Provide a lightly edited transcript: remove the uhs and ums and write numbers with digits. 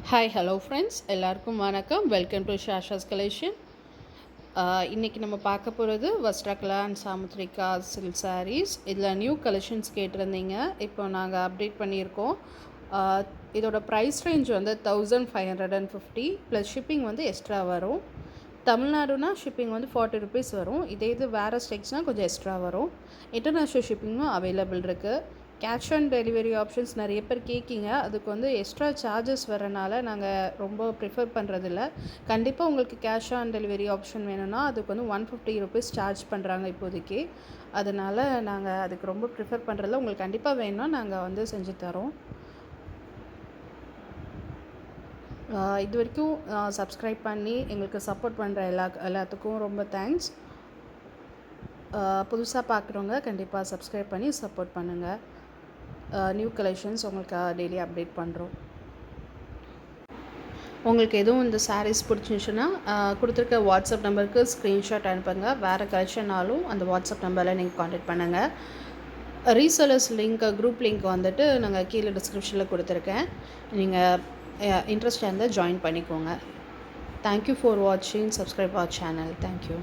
Hi hello friends, எல்லாருக்கும் வணக்கம். Welcome to Shasha's collection. இன்றைக்கி நம்ம பார்க்க போகிறது வஸ்ட்ராகலா அண்ட் சாமுத்ரிகா சில்க் சாரீஸ். இதில் நியூ கலெக்ஷன்ஸ் கேட்டிருந்தீங்க. இப்போ நாங்கள் அப்டேட் பண்ணியிருக்கோம். இதோட ப்ரைஸ் ரேஞ்ச் வந்து 1550 ப்ளஸ் ஷிப்பிங் வந்து எக்ஸ்ட்ரா வரும். தமிழ்நாடுனா ஷிப்பிங் வந்து 40 ருபீஸ் வரும். இது வேறு ஸ்டேட்ஸ்னால் கொஞ்சம் எக்ஸ்ட்ரா வரும். இன்டர்நேஷ்னல் ஷிப்பிங்கும் அவைலபிள் இருக்குது. கேஷ் ஆன் டெலிவரி ஆப்ஷன்ஸ் நிறைய பேர் கேட்கிங்க. அதுக்கு வந்து எக்ஸ்ட்ரா சார்ஜஸ் வரனால நாங்கள் ரொம்ப ப்ரிஃபர் பண்ணுறதில்ல. கண்டிப்பாக உங்களுக்கு கேஷ் ஆன் டெலிவரி ஆப்ஷன் வேணும்னா அதுக்கு வந்து 150 ருபீஸ் சார்ஜ் பண்ணுறாங்க இப்போதைக்கு. அதனால் நாங்கள் அதுக்கு ரொம்ப ப்ரிஃபர் பண்ணுறதில்ல. உங்களுக்கு கண்டிப்பாக வேணும்னா நாங்கள் வந்து செஞ்சு தரோம். இது வரைக்கும் சப்ஸ்கிரைப் பண்ணி எங்களுக்கு சப்போர்ட் பண்ணுற எல்லாத்துக்கும் ரொம்ப தேங்க்ஸ். புதுசாக பார்க்குறவங்க கண்டிப்பாக சப்ஸ்கிரைப் பண்ணி சப்போர்ட் பண்ணுங்கள். நியூ கலெக்ஷன்ஸ் உங்களுக்கு டெய்லி அப்டேட் பண்ணுறோம். உங்களுக்கு எதுவும் இந்த சாரீஸ் பிடிச்சிருந்துச்சுன்னா கொடுத்துருக்க வாட்ஸ்அப் நம்பருக்கு ஸ்க்ரீன்ஷாட் அனுப்புங்க. வேறு கலெக்ஷனாலும் அந்த வாட்ஸ்அப் நம்பரில் நீங்கள் காண்டாக்ட் பண்ணுங்கள். ரீசெல்லர்ஸ் லிங்க், குரூப் லிங்க் வந்துட்டு நாங்கள் கீழே டிஸ்கிரிப்ஷனில் கொடுத்துருக்கேன். நீங்கள் இன்ட்ரெஸ்டாக இருந்தால் ஜாயின் பண்ணிக்கோங்க. தேங்க்யூ ஃபார் வாட்சிங். Subscribe our channel. தேங்க்யூ.